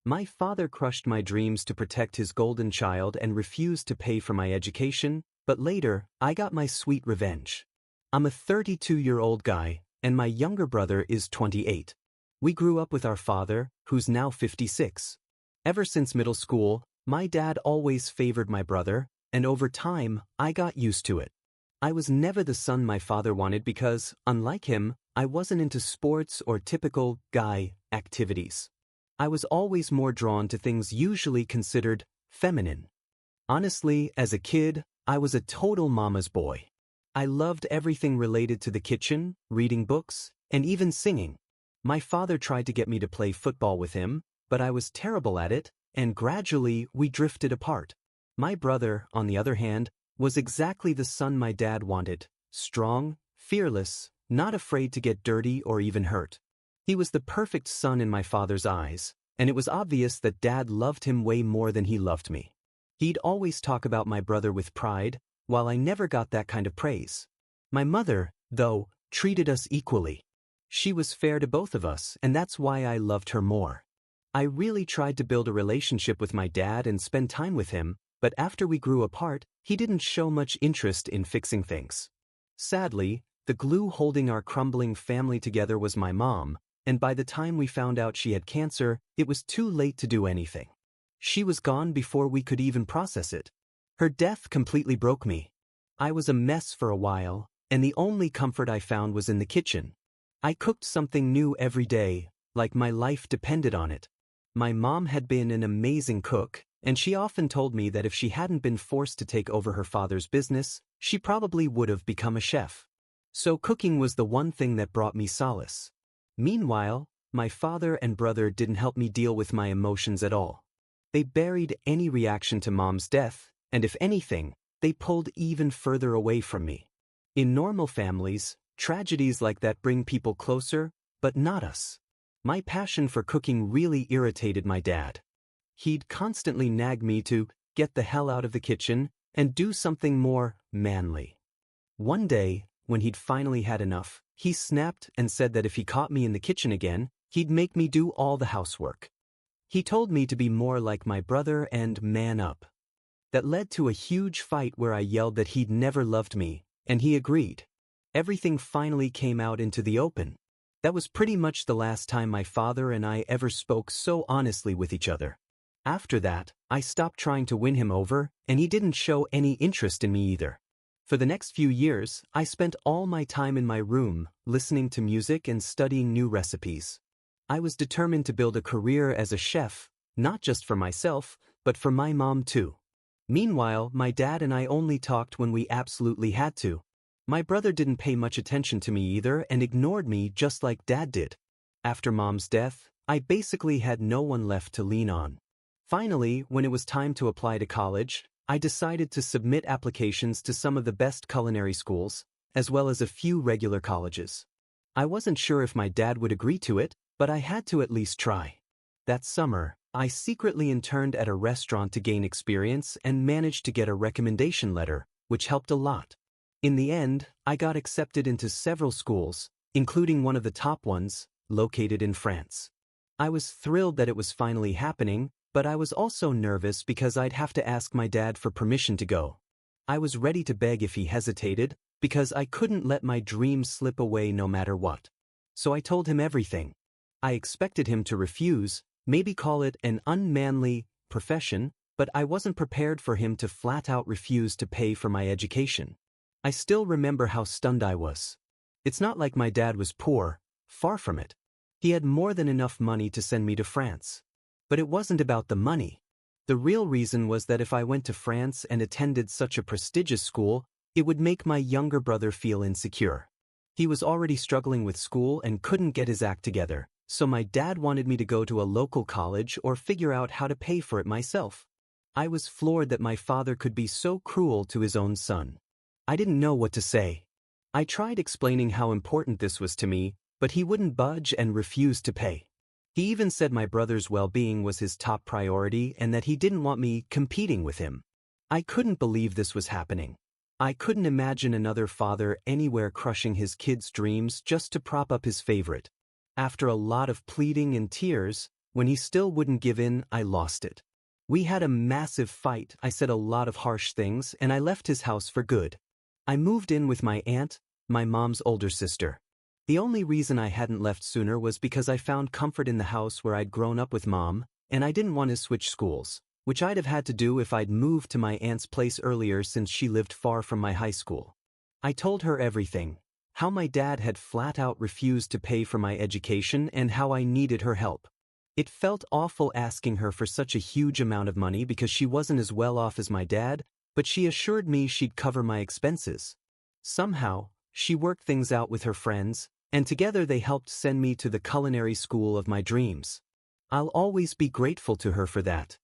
My father crushed my dreams to protect his golden child and refused to pay for my education, but later, I got my sweet revenge. I'm a 32-year-old guy, and my younger brother is 28. We grew up with our father, who's now 56. Ever since middle school, my dad always favored my brother, and over time, I got used to it. I was never the son my father wanted because, unlike him, I wasn't into sports or typical guy activities. I was always more drawn to things usually considered feminine. Honestly, as a kid, I was a total mama's boy. I loved everything related to the kitchen, reading books, and even singing. My father tried to get me to play football with him, but I was terrible at it, and gradually we drifted apart. My brother, on the other hand, was exactly the son my dad wanted: strong, fearless, not afraid to get dirty or even hurt. He was the perfect son in my father's eyes, and it was obvious that Dad loved him way more than he loved me. He'd always talk about my brother with pride, while I never got that kind of praise. My mother, though, treated us equally. She was fair to both of us, and that's why I loved her more. I really tried to build a relationship with my dad and spend time with him, but after we grew apart, he didn't show much interest in fixing things. Sadly, the glue holding our crumbling family together was my mom, and by the time we found out she had cancer, it was too late to do anything. She was gone before we could even process it. Her death completely broke me. I was a mess for a while, and the only comfort I found was in the kitchen. I cooked something new every day, like my life depended on it. My mom had been an amazing cook, and she often told me that if she hadn't been forced to take over her father's business, she probably would have become a chef. So cooking was the one thing that brought me solace. Meanwhile, my father and brother didn't help me deal with my emotions at all. They buried any reaction to Mom's death, and if anything, they pulled even further away from me. In normal families, tragedies like that bring people closer, but not us. My passion for cooking really irritated my dad. He'd constantly nag me to get the hell out of the kitchen and do something more manly. One day, when he'd finally had enough, he snapped and said that if he caught me in the kitchen again, he'd make me do all the housework. He told me to be more like my brother and man up. That led to a huge fight where I yelled that he'd never loved me, and he agreed. Everything finally came out into the open. That was pretty much the last time my father and I ever spoke so honestly with each other. After that, I stopped trying to win him over, and he didn't show any interest in me either. For the next few years, I spent all my time in my room, listening to music and studying new recipes. I was determined to build a career as a chef, not just for myself, but for my mom too. Meanwhile, my dad and I only talked when we absolutely had to. My brother didn't pay much attention to me either and ignored me just like Dad did. After Mom's death, I basically had no one left to lean on. Finally, when it was time to apply to college, I decided to submit applications to some of the best culinary schools, as well as a few regular colleges. I wasn't sure if my dad would agree to it, but I had to at least try. That summer, I secretly interned at a restaurant to gain experience and managed to get a recommendation letter, which helped a lot. In the end, I got accepted into several schools, including one of the top ones, located in France. I was thrilled that it was finally happening, but I was also nervous because I'd have to ask my dad for permission to go. I was ready to beg if he hesitated, because I couldn't let my dreams slip away no matter what. So I told him everything. I expected him to refuse, maybe call it an unmanly profession, but I wasn't prepared for him to flat out refuse to pay for my education. I still remember how stunned I was. It's not like my dad was poor, far from it. He had more than enough money to send me to France. But it wasn't about the money. The real reason was that if I went to France and attended such a prestigious school, it would make my younger brother feel insecure. He was already struggling with school and couldn't get his act together, so my dad wanted me to go to a local college or figure out how to pay for it myself. I was floored that my father could be so cruel to his own son. I didn't know what to say. I tried explaining how important this was to me, but he wouldn't budge and refused to pay. He even said my brother's well-being was his top priority and that he didn't want me competing with him. I couldn't believe this was happening. I couldn't imagine another father anywhere crushing his kid's dreams just to prop up his favorite. After a lot of pleading and tears, When he still wouldn't give in, I lost it. We had a massive fight, I said a lot of harsh things, and I left his house for good. I moved in with my aunt, my mom's older sister. The only reason I hadn't left sooner was because I found comfort in the house where I'd grown up with Mom, and I didn't want to switch schools, which I'd have had to do if I'd moved to my aunt's place earlier since she lived far from my high school. I told her everything, how my dad had flat out refused to pay for my education and how I needed her help. It felt awful asking her for such a huge amount of money because she wasn't as well off as my dad, but she assured me she'd cover my expenses. Somehow, she worked things out with her friends, and together they helped send me to the culinary school of my dreams. I'll always be grateful to her for that.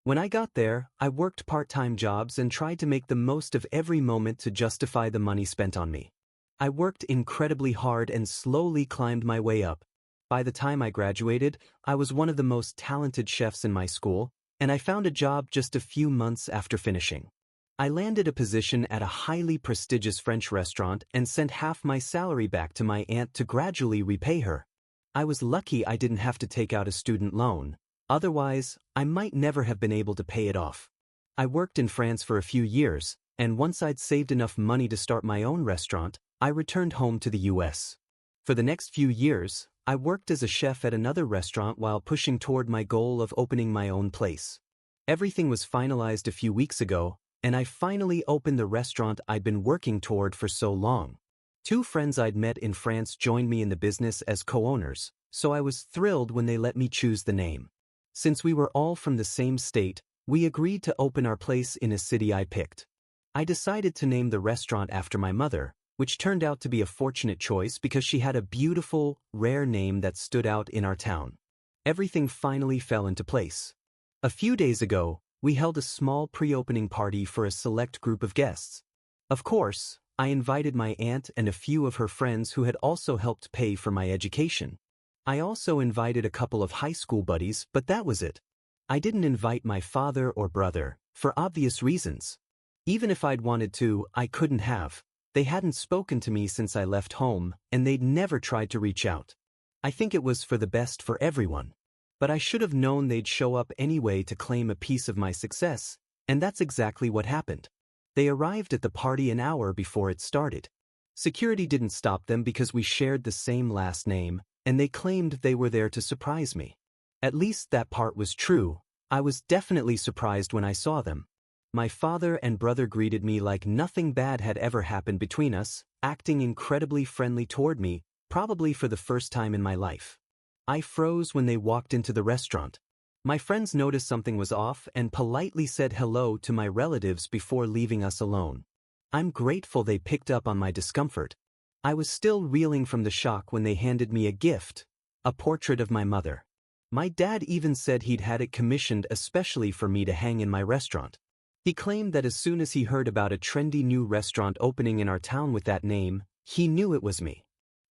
When I got there, I worked part-time jobs and tried to make the most of every moment to justify the money spent on me. I worked incredibly hard and slowly climbed my way up. By the time I graduated, I was one of the most talented chefs in my school, and I found a job just a few months after finishing. I landed a position at a highly prestigious French restaurant and sent half my salary back to my aunt to gradually repay her. I was lucky I didn't have to take out a student loan, otherwise, I might never have been able to pay it off. I worked in France for a few years, and once I'd saved enough money to start my own restaurant, I returned home to the US. For the next few years, I worked as a chef at another restaurant while pushing toward my goal of opening my own place. Everything was finalized a few weeks ago, and I finally opened the restaurant I'd been working toward for so long. 2 friends I'd met in France joined me in the business as co-owners, so I was thrilled when they let me choose the name. Since we were all from the same state, we agreed to open our place in a city I picked. I decided to name the restaurant after my mother, which turned out to be a fortunate choice because she had a beautiful, rare name that stood out in our town. Everything finally fell into place. A few days ago, we held a small pre-opening party for a select group of guests. Of course, I invited my aunt and a few of her friends who had also helped pay for my education. I also invited a couple of high school buddies, but that was it. I didn't invite my father or brother, for obvious reasons. Even if I'd wanted to, I couldn't have. They hadn't spoken to me since I left home, and they'd never tried to reach out. I think it was for the best for everyone. But I should have known they'd show up anyway to claim a piece of my success, and that's exactly what happened. They arrived at the party an hour before it started. Security didn't stop them because we shared the same last name, and they claimed they were there to surprise me. At least that part was true. I was definitely surprised when I saw them. My father and brother greeted me like nothing bad had ever happened between us, acting incredibly friendly toward me, probably for the first time in my life. I froze when they walked into the restaurant. My friends noticed something was off and politely said hello to my relatives before leaving us alone. I'm grateful they picked up on my discomfort. I was still reeling from the shock when they handed me a gift, a portrait of my mother. My dad even said he'd had it commissioned especially for me to hang in my restaurant. He claimed that as soon as he heard about a trendy new restaurant opening in our town with that name, he knew it was me.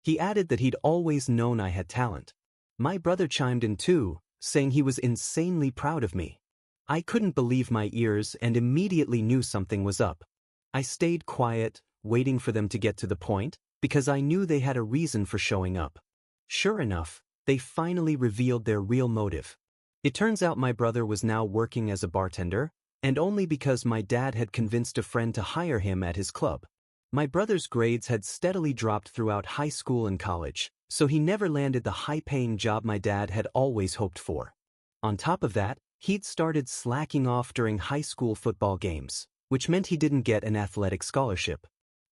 He added that he'd always known I had talent. My brother chimed in too, saying he was insanely proud of me. I couldn't believe my ears and immediately knew something was up. I stayed quiet, waiting for them to get to the point, because I knew they had a reason for showing up. Sure enough, they finally revealed their real motive. It turns out my brother was now working as a bartender, and only because my dad had convinced a friend to hire him at his club. My brother's grades had steadily dropped throughout high school and college, so he never landed the high-paying job my dad had always hoped for. On top of that, he'd started slacking off during high school football games, which meant he didn't get an athletic scholarship.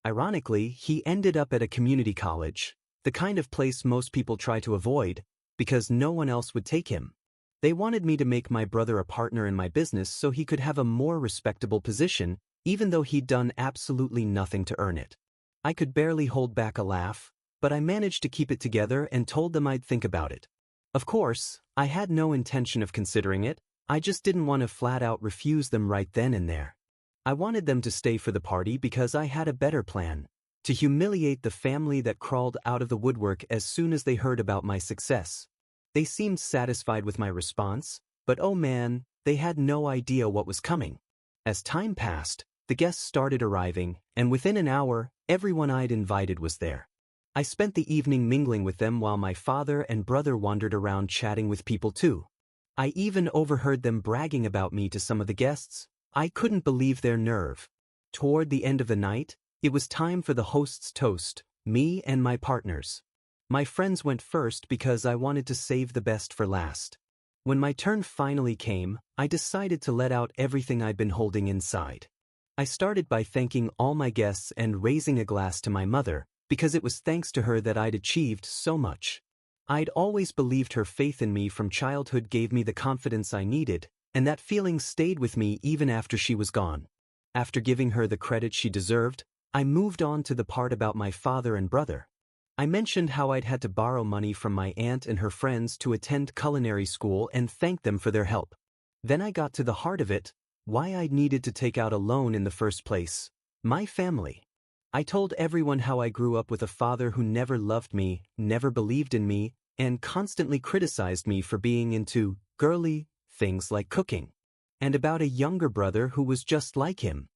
Ironically, he ended up at a community college, the kind of place most people try to avoid, because no one else would take him. They wanted me to make my brother a partner in my business so he could have a more respectable position, even though he'd done absolutely nothing to earn it. I could barely hold back a laugh, but I managed to keep it together and told them I'd think about it. Of course, I had no intention of considering it, I just didn't want to flat out refuse them right then and there. I wanted them to stay for the party because I had a better plan: to humiliate the family that crawled out of the woodwork as soon as they heard about my success. They seemed satisfied with my response, but oh man, they had no idea what was coming. As time passed, the guests started arriving, and within an hour, everyone I'd invited was there. I spent the evening mingling with them while my father and brother wandered around chatting with people too. I even overheard them bragging about me to some of the guests. I couldn't believe their nerve. Toward the end of the night, it was time for the host's toast, me and my partners. My friends went first because I wanted to save the best for last. When my turn finally came, I decided to let out everything I'd been holding inside. I started by thanking all my guests and raising a glass to my mother, because it was thanks to her that I'd achieved so much. I'd always believed her faith in me from childhood gave me the confidence I needed, and that feeling stayed with me even after she was gone. After giving her the credit she deserved, I moved on to the part about my father and brother. I mentioned how I'd had to borrow money from my aunt and her friends to attend culinary school and thanked them for their help. Then I got to the heart of it, why I'd needed to take out a loan in the first place. My family. I told everyone how I grew up with a father who never loved me, never believed in me, and constantly criticized me for being into girly things like cooking. And about a younger brother who was just like him.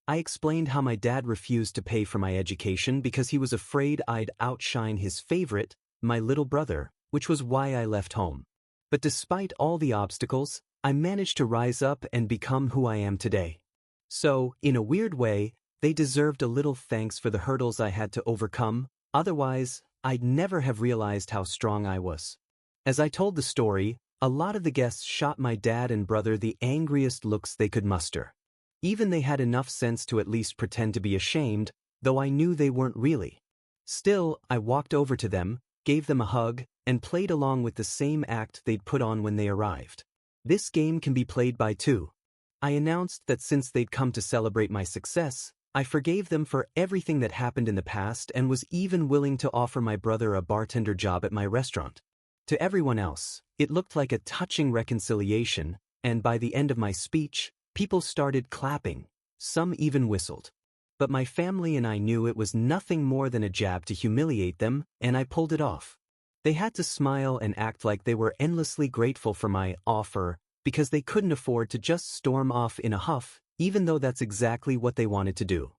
I explained how my dad refused to pay for my education because he was afraid I'd outshine his favorite, my little brother, which was why I left home. But despite all the obstacles, I managed to rise up and become who I am today. So, in a weird way, they deserved a little thanks for the hurdles I had to overcome, otherwise, I'd never have realized how strong I was. As I told the story, a lot of the guests shot my dad and brother the angriest looks they could muster. Even they had enough sense to at least pretend to be ashamed, though I knew they weren't really. Still, I walked over to them, gave them a hug, and played along with the same act they'd put on when they arrived. This game can be played by two. I announced that since they'd come to celebrate my success, I forgave them for everything that happened in the past and was even willing to offer my brother a bartender job at my restaurant. To everyone else, it looked like a touching reconciliation, and by the end of my speech, people started clapping, some even whistled. But my family and I knew it was nothing more than a jab to humiliate them, and I pulled it off. They had to smile and act like they were endlessly grateful for my offer because they couldn't afford to just storm off in a huff, even though that's exactly what they wanted to do.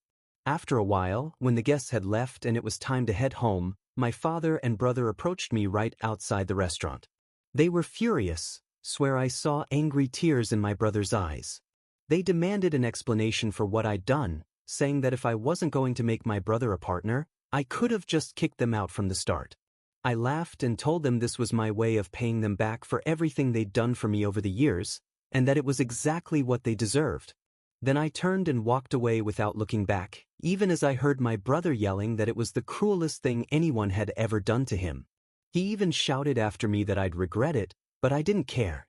After a while, when the guests had left and it was time to head home, my father and brother approached me right outside the restaurant. They were furious, swear I saw angry tears in my brother's eyes. They demanded an explanation for what I'd done, saying that if I wasn't going to make my brother a partner, I could have just kicked them out from the start. I laughed and told them this was my way of paying them back for everything they'd done for me over the years, and that it was exactly what they deserved. Then I turned and walked away without looking back, even as I heard my brother yelling that it was the cruelest thing anyone had ever done to him. He even shouted after me that I'd regret it, but I didn't care.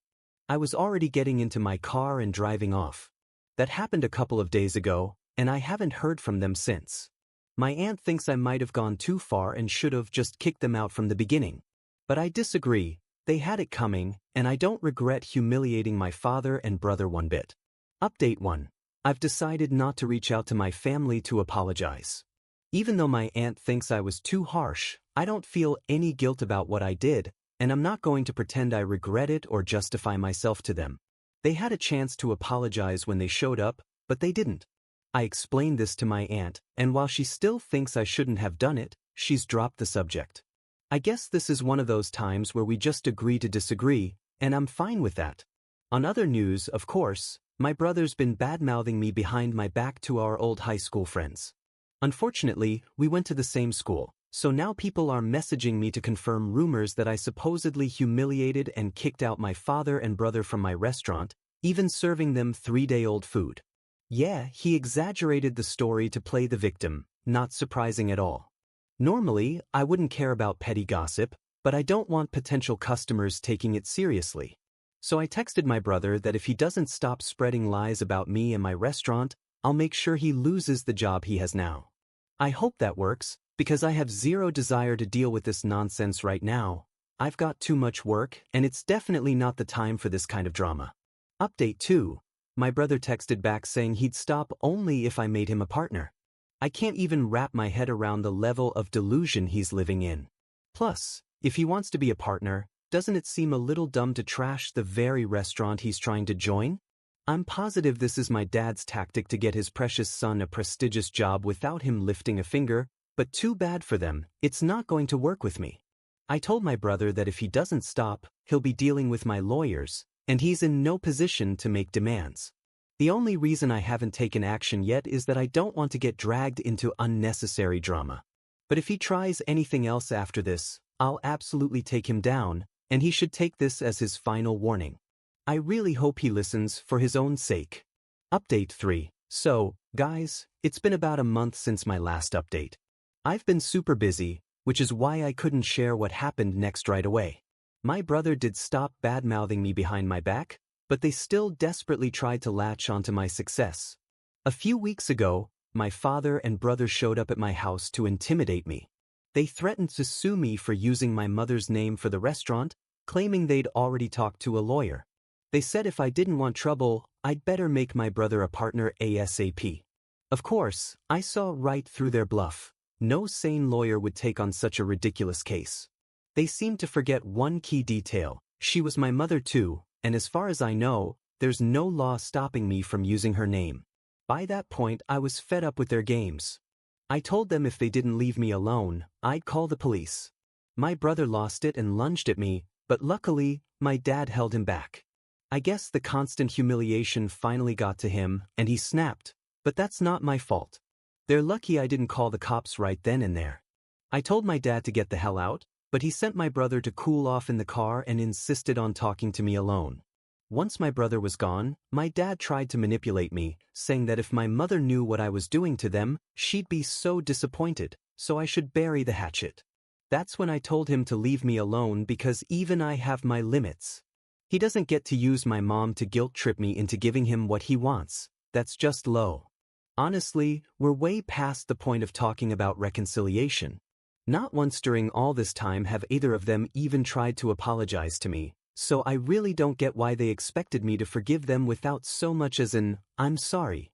I was already getting into my car and driving off. That happened a couple of days ago, and I haven't heard from them since. My aunt thinks I might have gone too far and should have just kicked them out from the beginning. But I disagree, they had it coming, and I don't regret humiliating my father and brother one bit. Update 1. I've decided not to reach out to my family to apologize. Even though my aunt thinks I was too harsh, I don't feel any guilt about what I did, and I'm not going to pretend I regret it or justify myself to them. They had a chance to apologize when they showed up, but they didn't. I explained this to my aunt, and while she still thinks I shouldn't have done it, she's dropped the subject. I guess this is one of those times where we just agree to disagree, and I'm fine with that. On other news, of course, my brother's been bad-mouthing me behind my back to our old high school friends. Unfortunately, we went to the same school, so now people are messaging me to confirm rumors that I supposedly humiliated and kicked out my father and brother from my restaurant, even serving them 3-day-old food. Yeah, he exaggerated the story to play the victim, not surprising at all. Normally, I wouldn't care about petty gossip, but I don't want potential customers taking it seriously. So I texted my brother that if he doesn't stop spreading lies about me and my restaurant, I'll make sure he loses the job he has now. I hope that works, because I have zero desire to deal with this nonsense right now. I've got too much work, and it's definitely not the time for this kind of drama. Update 2. My brother texted back saying he'd stop only if I made him a partner. I can't even wrap my head around the level of delusion he's living in. Plus, if he wants to be a partner, doesn't it seem a little dumb to trash the very restaurant he's trying to join? I'm positive this is my dad's tactic to get his precious son a prestigious job without him lifting a finger, but too bad for them, it's not going to work with me. I told my brother that if he doesn't stop, he'll be dealing with my lawyers, and he's in no position to make demands. The only reason I haven't taken action yet is that I don't want to get dragged into unnecessary drama. But if he tries anything else after this, I'll absolutely take him down, and he should take this as his final warning. I really hope he listens for his own sake. Update 3. So, guys, it's been about a month since my last update. I've been super busy, which is why I couldn't share what happened next right away. My brother did stop bad-mouthing me behind my back, but they still desperately tried to latch onto my success. A few weeks ago, my father and brother showed up at my house to intimidate me. They threatened to sue me for using my mother's name for the restaurant, claiming they'd already talked to a lawyer. They said if I didn't want trouble, I'd better make my brother a partner ASAP. Of course, I saw right through their bluff. No sane lawyer would take on such a ridiculous case. They seemed to forget one key detail. She was my mother too, and as far as I know, there's no law stopping me from using her name. By that point, I was fed up with their games. I told them if they didn't leave me alone, I'd call the police. My brother lost it and lunged at me, but luckily, my dad held him back. I guess the constant humiliation finally got to him, and he snapped, but that's not my fault. They're lucky I didn't call the cops right then and there. I told my dad to get the hell out, but he sent my brother to cool off in the car and insisted on talking to me alone. Once my brother was gone, my dad tried to manipulate me, saying that if my mother knew what I was doing to them, she'd be so disappointed, so I should bury the hatchet. That's when I told him to leave me alone because even I have my limits. He doesn't get to use my mom to guilt-trip me into giving him what he wants. That's just low. Honestly, we're way past the point of talking about reconciliation. Not once during all this time have either of them even tried to apologize to me, so I really don't get why they expected me to forgive them without so much as an, "I'm sorry."